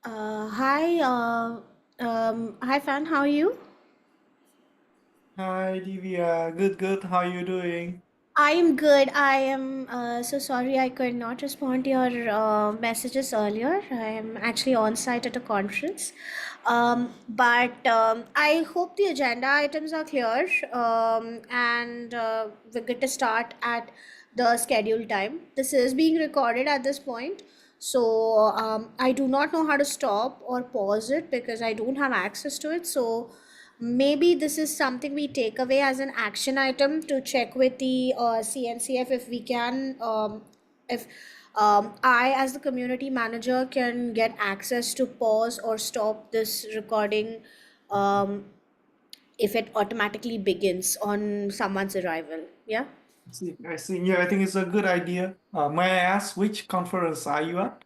Hi, Fan. How are you? Hi, Divya. Good, good. How you doing? I am good. I am so sorry I could not respond to your messages earlier. I am actually on site at a conference. But I hope the agenda items are clear and we're good to start at the scheduled time. This is being recorded at this point. So I do not know how to stop or pause it because I don't have access to it. So maybe this is something we take away as an action item to check with the CNCF if we can, if I, as the community manager, can get access to pause or stop this recording um, if it automatically begins on someone's arrival. Yeah. I see. Yeah, I think it's a good idea. May I ask which conference are you at?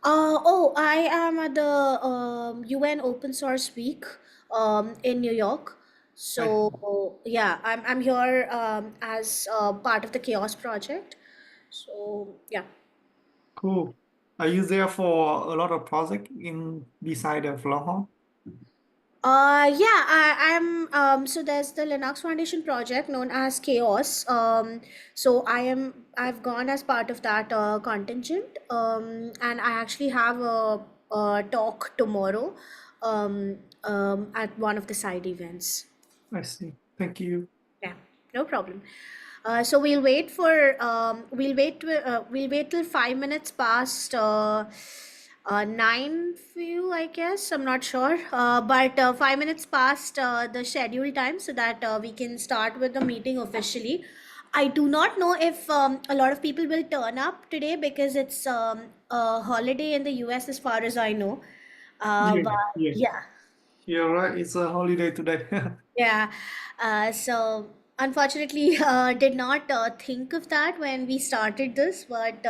Oh, I am at the UN Open Source Week in New York. I, So yeah, I'm here as part of the Chaos Project. So yeah. cool. Are you there for a lot of project in beside of Longhorn? So there's the Linux Foundation project known as Chaos. I've gone as part of that contingent. And I actually have a talk tomorrow at one of the side events. I see. Thank you. Yeah, no problem. So we'll wait till 5 minutes past 9 for you, I guess. I'm not sure, but 5 minutes past the scheduled time, so that we can start with the meeting officially. I do not know if a lot of people will turn up today because it's a holiday in the US, as far as I know. Yeah, But yeah. yeah. You're right. It's a holiday today. Yeah, so unfortunately, did not think of that when we started this, but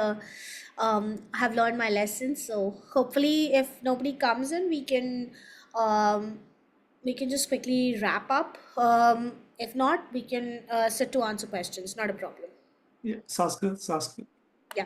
have learned my lesson. So hopefully, if nobody comes in, um, we can just quickly wrap up. If not, we can sit to answer questions. Not a problem. Yeah, sounds good. Sounds good. Yeah.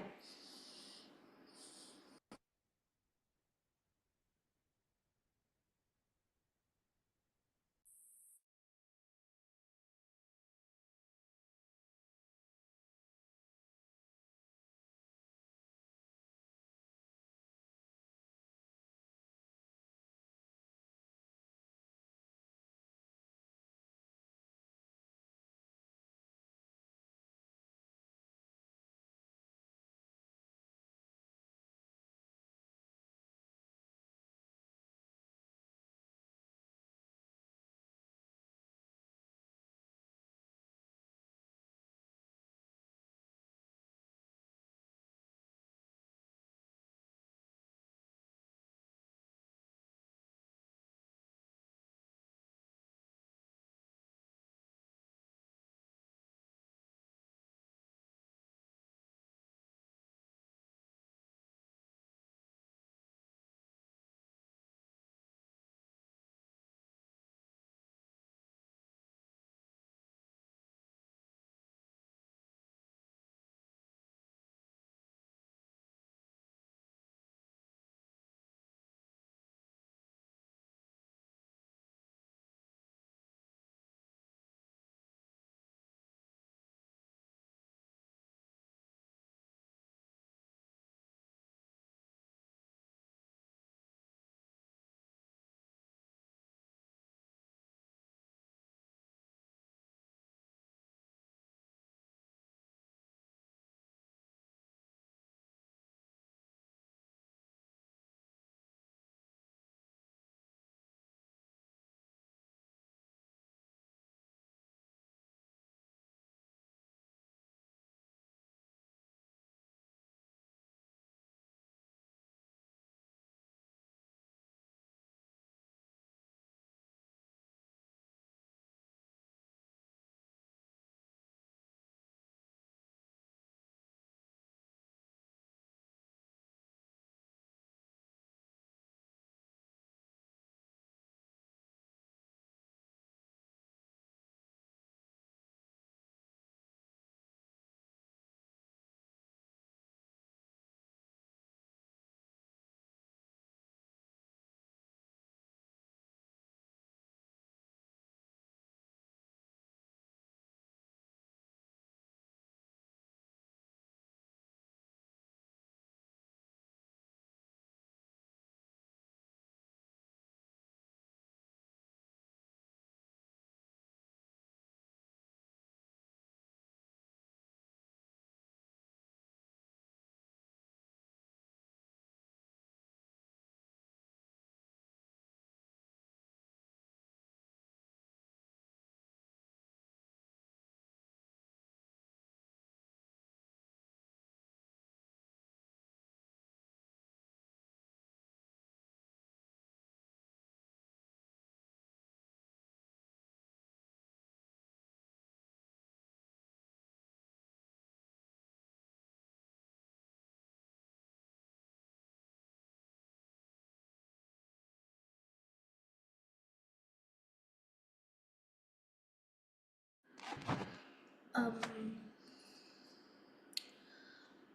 Um,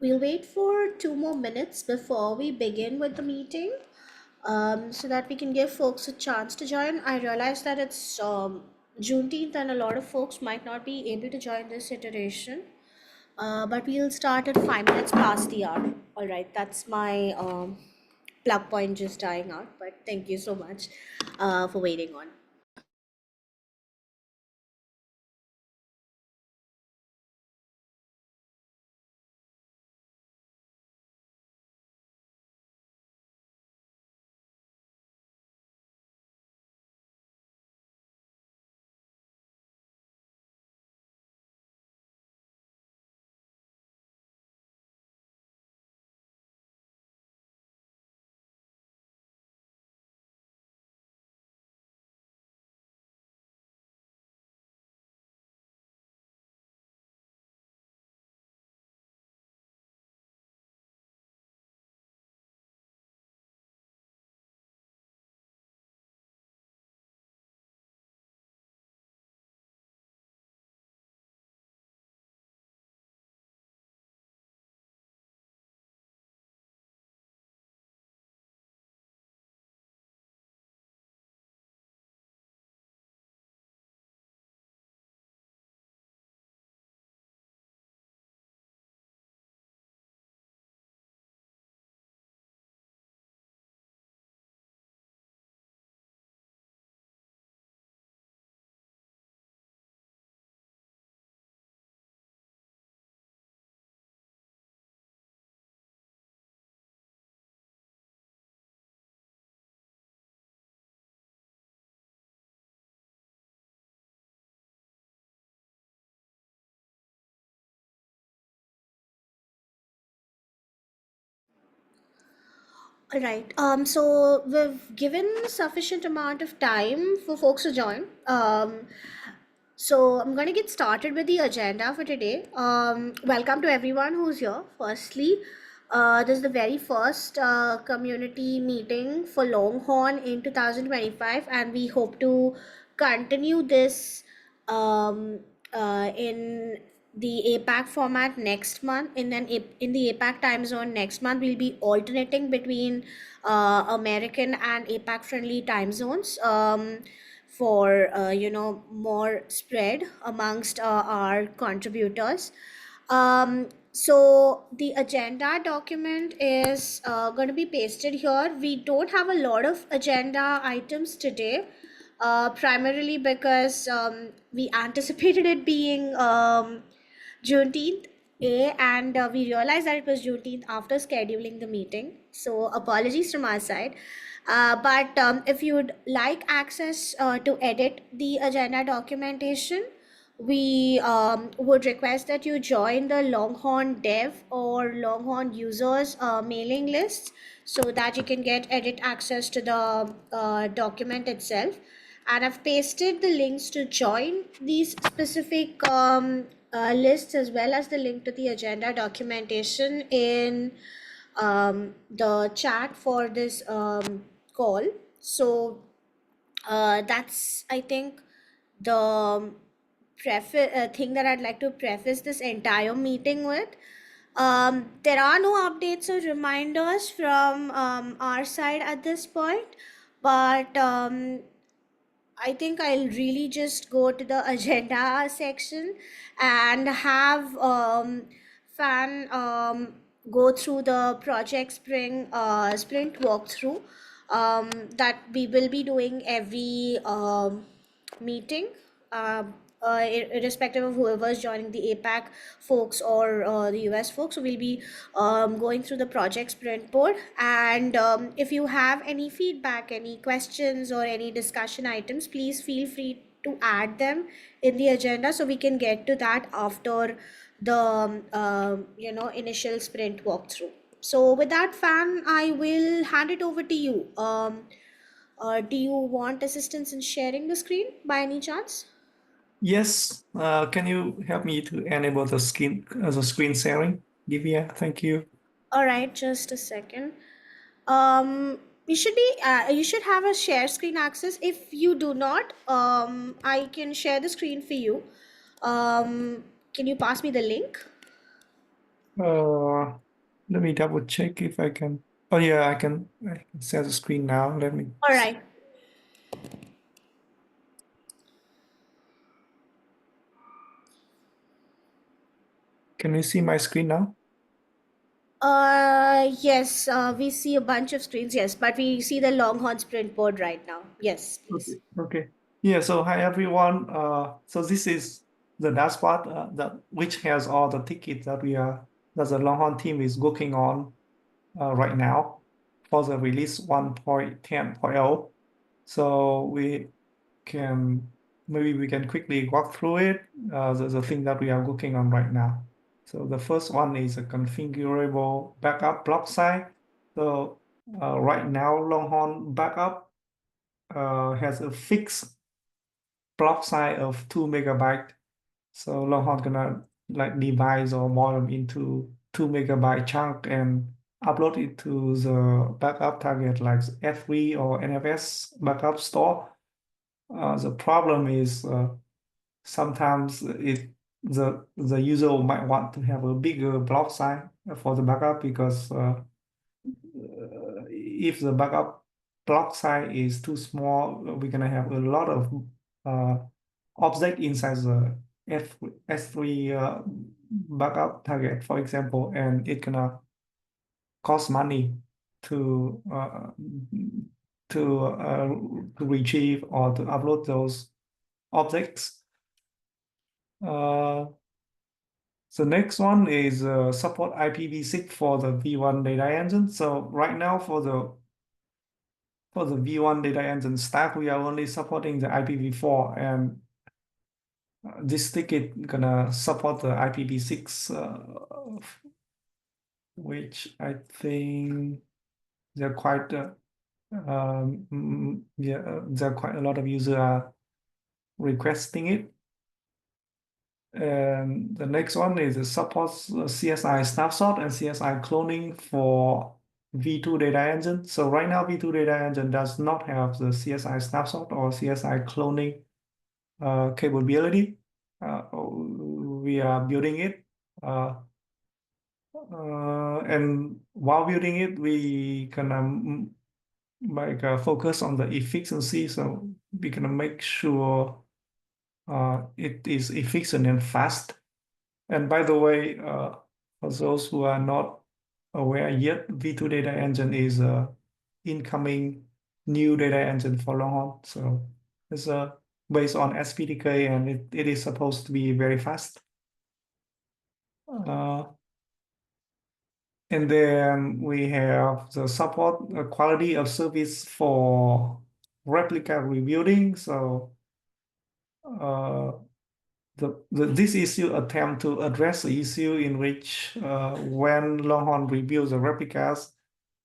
we'll wait for 2 more minutes before we begin with the meeting, so that we can give folks a chance to join. I realize that it's Juneteenth and a lot of folks might not be able to join this iteration, but we'll start at 5 minutes past the hour. All right, that's my plug point just dying out, but thank you so much for waiting on. All right. So we've given sufficient amount of time for folks to join. So I'm going to get started with the agenda for today. Welcome to everyone who's here. Firstly, this is the very first community meeting for Longhorn in 2025, and we hope to continue this in the APAC format next month. In the APAC time zone next month, we'll be alternating between American and APAC friendly time zones. For more spread amongst our contributors. So the agenda document is going to be pasted here. We don't have a lot of agenda items today, primarily because we anticipated it being Juneteenth, and we realized that it was Juneteenth after scheduling the meeting. So apologies from our side. But if you'd like access to edit the agenda documentation, we would request that you join the Longhorn dev or Longhorn users mailing lists so that you can get edit access to the document itself. And I've pasted the links to join these specific lists as well as the link to the agenda documentation in the chat for this call. So that's, I think, the thing that I'd like to preface this entire meeting with. There are no updates or reminders from our side at this point, but I think I'll really just go to the agenda section and have Fan go through the project sprint walkthrough that we will be doing every meeting, irrespective of whoever's joining the APAC folks or the US folks. So we'll be going through the project sprint board. And if you have any feedback, any questions, or any discussion items, please feel free to add them in the agenda so we can get to that after the initial sprint walkthrough. So with that, Fan, I will hand it over to you. Do you want assistance in sharing the screen by any chance? Yes, can you help me to enable the screen sharing? Divya, thank you. All right, just a second. Um, you should have a share screen access. If you do not, I can share the screen for you. Can you pass me the link? Uh, Let me double check if I can. Oh yeah, I can share the screen now. Let me. All right. Can you see my screen now? Yes, we see a bunch of screens, yes, but we see the Longhorn sprint board right now. Yes, Okay. please. Okay. Yeah. So hi everyone. So this is the dashboard that which has all the tickets that the Longhorn team is working on right now for the release 1.10.0. So maybe we can quickly walk through it, the thing that we are working on right now. So the first one is a configurable backup block size. So right now, Longhorn backup has a fixed block size of 2 MB. So Longhorn gonna like divide or model into 2 MB chunk and upload it to the backup target like S3 or NFS backup store. The problem is sometimes the user might want to have a bigger block size for the backup because if the backup block size is too small, we're gonna have a lot of uh, object inside the S3 backup target, for example, and it gonna cost money to uh, to retrieve or to upload those objects. Uh, the next one is support IPv6 for the V1 data engine. So right now for the V1 data engine stack, we are only supporting the IPv4, and this ticket gonna support the IPv6, which I think they're quite yeah, there are quite a lot of users are requesting it. And the next one is the supports CSI snapshot and CSI cloning for V2 data engine. So right now, V2 data engine does not have the CSI snapshot or CSI cloning capability. We are building it. And while building it, we can like focus on the efficiency. So we can make sure it is efficient and fast. And by the way, for those who are not aware yet, V2 data engine is a incoming new data engine for Longhorn. So it's based on SPDK and it is supposed to be very fast. Uh, and then we have the support quality of service for replica rebuilding. So uh, this issue attempt to address the issue in which when Longhorn rebuilds the replicas,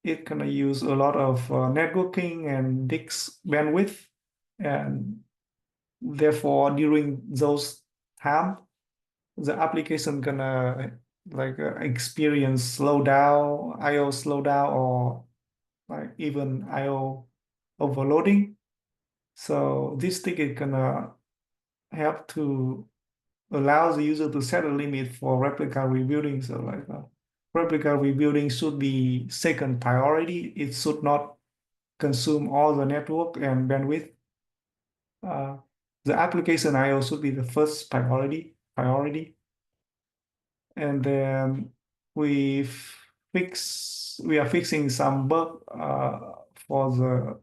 it can use a lot of networking and disk bandwidth, and therefore during those time, the application gonna like experience slowdown, I/O slowdown, or like even I/O overloading. So this ticket gonna help to allows the user to set a limit for replica rebuilding. So like replica rebuilding should be second priority. It should not consume all the network and bandwidth. Uh, the application I/O should be the first priority. And then we we are fixing some bug for the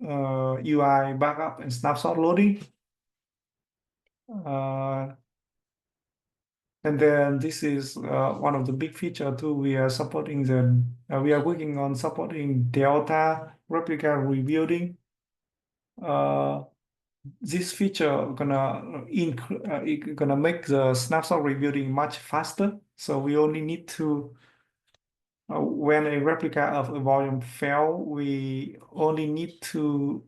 UI backup and snapshot loading. Uh, And then this is one of the big feature too. We are supporting we are working on supporting Delta replica rebuilding. Uh, this feature gonna make the snapshot rebuilding much faster. So we only need to when a replica of a volume fail, we only need to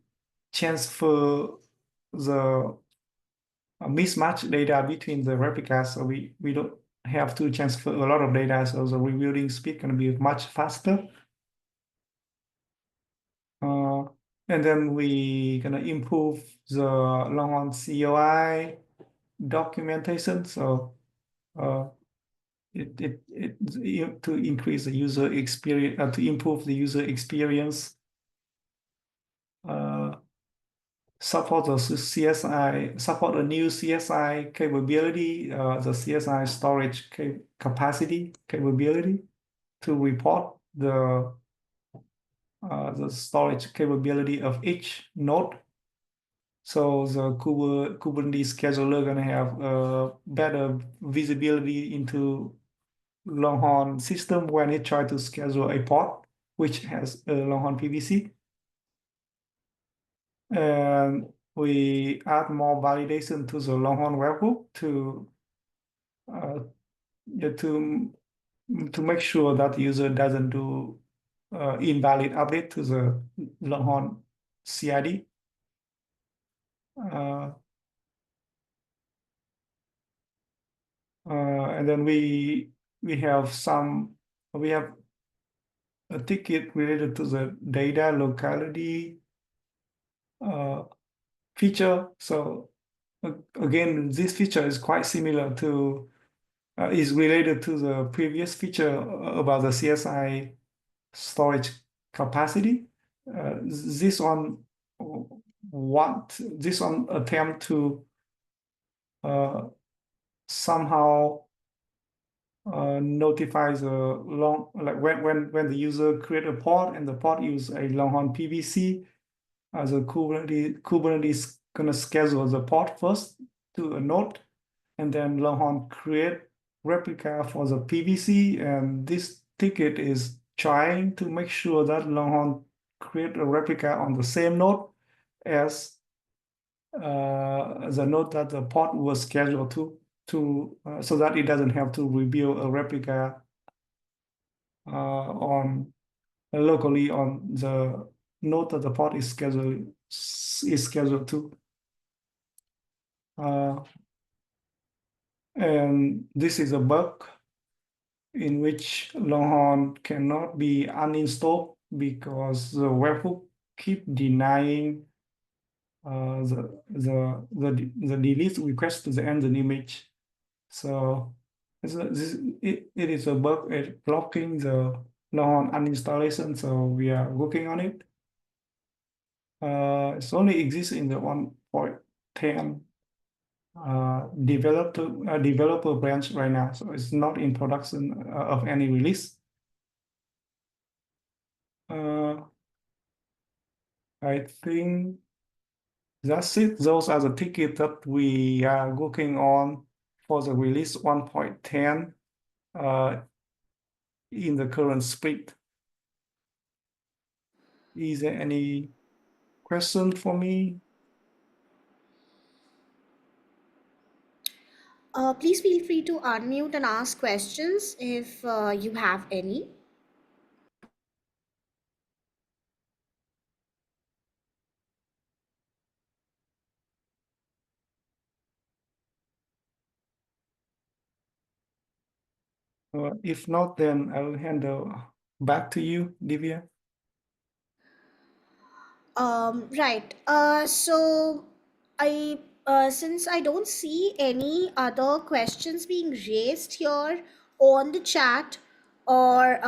transfer the mismatch data between the replicas. So we don't have to transfer a lot of data, so the rebuilding speed can be much faster. Uh, and then we gonna improve the Longhorn COI, documentation. So to increase the user experience, to improve the user experience, support the CSI, support a new CSI capability, the CSI storage capacity capability to report the storage capability of each node. So the Kubernetes scheduler gonna have better visibility into Longhorn system when it try to schedule a pod which has a Longhorn PVC. And we add more validation to the Longhorn webhook uh, yeah, to make sure that user doesn't do invalid update to the Longhorn CID. And then we have a ticket related to the data locality feature. So again, this feature is quite similar to is related to the previous feature about the CSI storage capacity. This one attempt to somehow notifies a like when the user create a pod and the pod use a Longhorn PVC, as a Kubernetes gonna schedule the pod first to a node, and then Longhorn create replica for the PVC, and this ticket is trying to make sure that Longhorn create a replica on the same node as the node that the pod was scheduled to so that it doesn't have to rebuild a replica on locally on the node that the pod is scheduled to. And this is a bug in which Longhorn cannot be uninstalled because the webhook keep denying the delete request to the engine image. So it is a bug at blocking the Longhorn uninstallation. So we are working on it. It's only exists in the 1.10 developer branch right now, so it's not in production of any release. I think that's it. Those are the tickets that we are working on for the release 1.10 in the current sprint. Is there any question for me? Please feel free to unmute and ask questions if you have any. If not, then I'll hand back to you, Divya. Right. So I since I don't see any other questions being raised here on the chat, or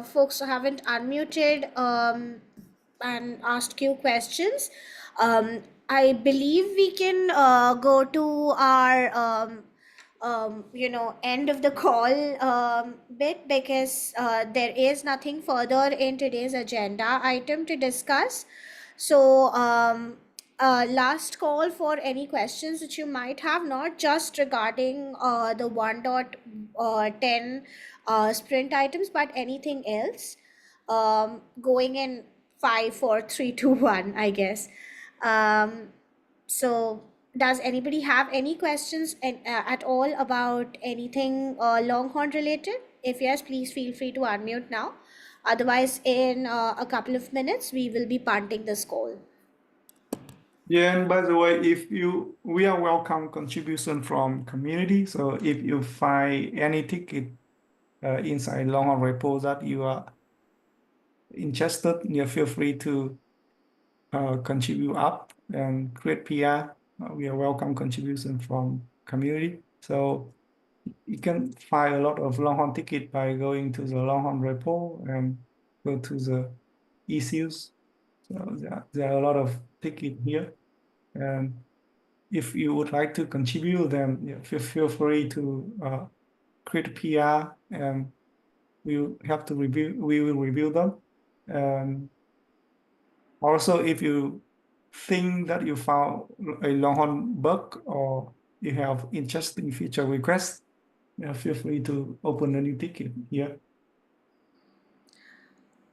folks who haven't unmuted and asked you questions, I believe we can go to our end of the call bit, because there is nothing further in today's agenda item to discuss. So, last call for any questions that you might have, not just regarding the 1.10 sprint items, but anything else. Going in 5, 4, 3, 2, 1, I guess. Um, so, does anybody have any questions at all about anything Longhorn related? If yes, please feel free to unmute now. Otherwise, in a couple of minutes, we will be punting this call. Yeah, and by the way, we are welcome contribution from community. So if you find any ticket inside Longhorn repo that you are interested, you feel free to contribute up and create PR. We are welcome contribution from community. So you can find a lot of Longhorn ticket by going to the Longhorn repo and go to the issues. So there are a lot of ticket here. And if you would like to contribute, then yeah, feel free to create a PR, and we will have to review. We will review them. And also, if you think that you found a Longhorn bug or you have interesting feature requests, yeah, feel free to open a new ticket here.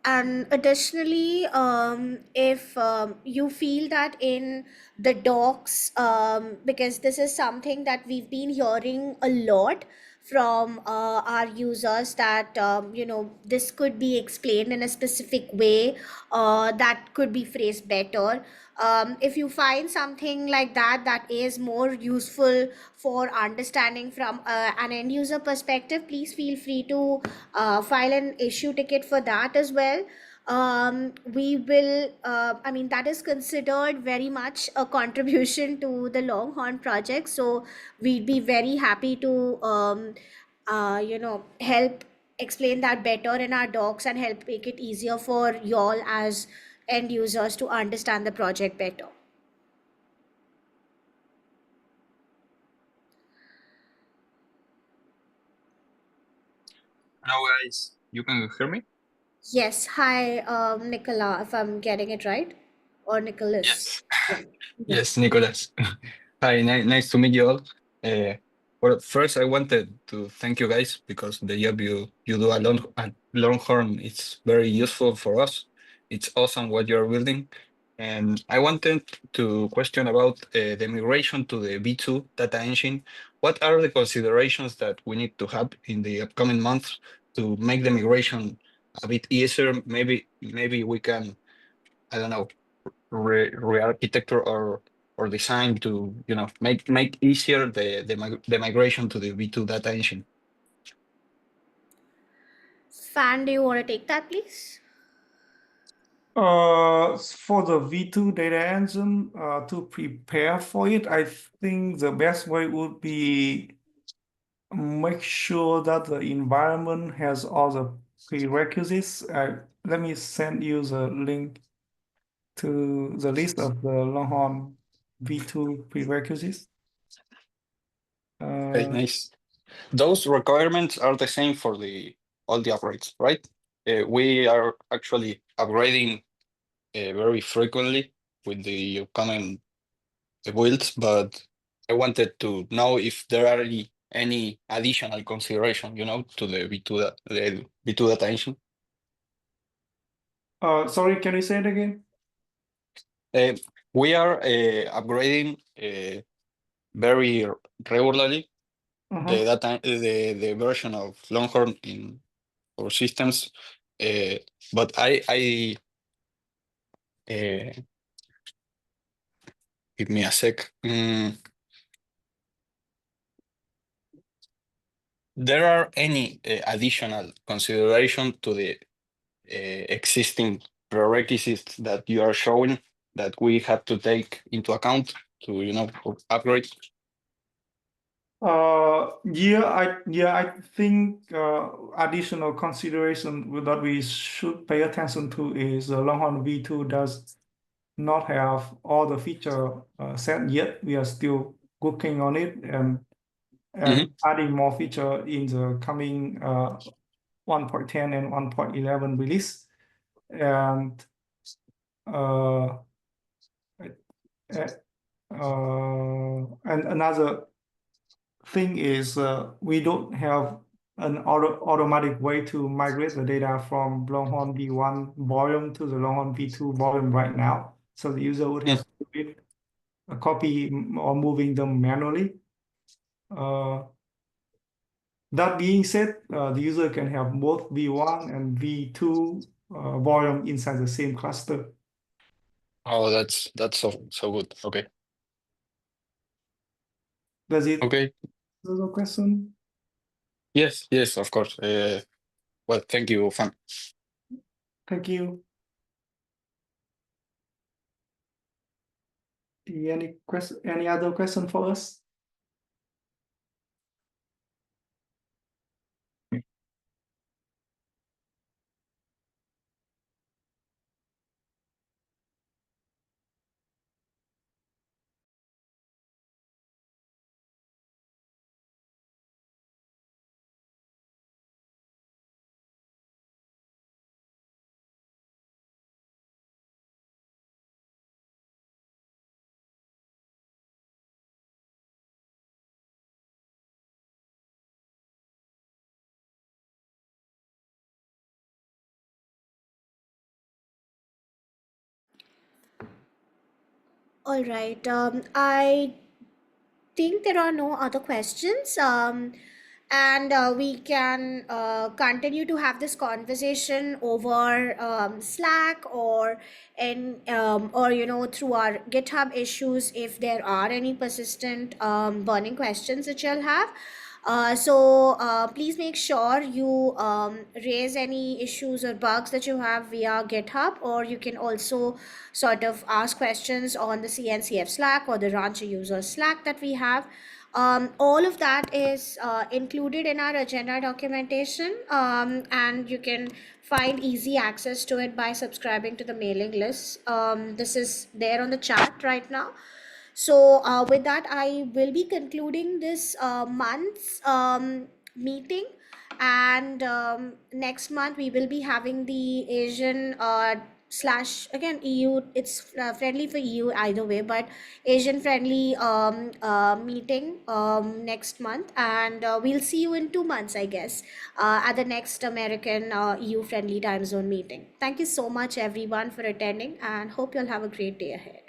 And additionally, if you feel that in the docs, because this is something that we've been hearing a lot from our users, that this could be explained in a specific way, that could be phrased better. If you find something like that that is more useful for understanding from an end user perspective, please feel free to file an issue ticket for that as well. We will, I mean, that is considered very much a contribution to the Longhorn project. So we'd be very happy to, help explain that better in our docs and help make it easier for y'all as end users to understand the project better. Hello guys, you can hear me? Yes. Hi, Nicola, if I'm getting it right, or Nicholas. Yes. Yeah. Yes. Yes, Nicholas. Hi, nice to meet you all. Well, first I wanted to thank you guys because the job you do at Longhorn it's very useful for us. It's awesome what you're building. And I wanted to question about the migration to the V2 data engine. What are the considerations that we need to have in the upcoming months to make the migration a bit easier? Maybe we can, I don't know, re-architecture or design to make easier the migration to the V2 data engine. Fan, do you want to take that, please? For the V2 data engine, to prepare for it, I think the best way would be make sure that the environment has all the prerequisites. Let me send you the link to the list of the Longhorn V2 prerequisites. Okay, nice. Those requirements are the same for all the upgrades, right? We are actually upgrading very frequently with the upcoming builds, but I wanted to know if there are any additional consideration, to the V2 data engine. Sorry, can you say it again? Uh, we are upgrading very regularly the data, the version of Longhorn in our systems. But I give me a sec. There are any additional consideration to the existing prerequisites that you are showing that we have to take into account to, for upgrade? I think additional consideration that we should pay attention to is the Longhorn V2 does not have all the feature set yet. We are still working on it and adding more feature in the coming 1.10 and 1.11 release. And uh, and another thing is we don't have an automatic way to migrate the data from Longhorn V1 volume to the Longhorn V2 volume right now. So the user would have to do it, a copy or moving them manually. That being said, the user can have both V1 and V2 volume inside the same cluster. Oh, that's so good. Okay. Does it Okay. answer the question? Yes, of course. Well, thank you, Fan. Thank you. Any other question for us? All right. I think there are no other questions. And we can continue to have this conversation over Slack or through our GitHub issues if there are any persistent burning questions that you'll have. So please make sure you raise any issues or bugs that you have via GitHub, or you can also sort of ask questions on the CNCF Slack or the Rancher user Slack that we have. All of that is included in our agenda documentation, and you can find easy access to it by subscribing to the mailing list. This is there on the chat right now. So with that, I will be concluding this month's meeting, and next month we will be having the Asian slash again EU. It's friendly for EU either way, but Asian friendly meeting next month, and we'll see you in 2 months, I guess, at the next American EU friendly time zone meeting. Thank you so much, everyone, for attending, and hope you'll have a great day ahead.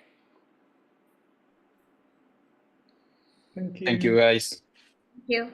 Thank Thank you, you. guys. Thank you.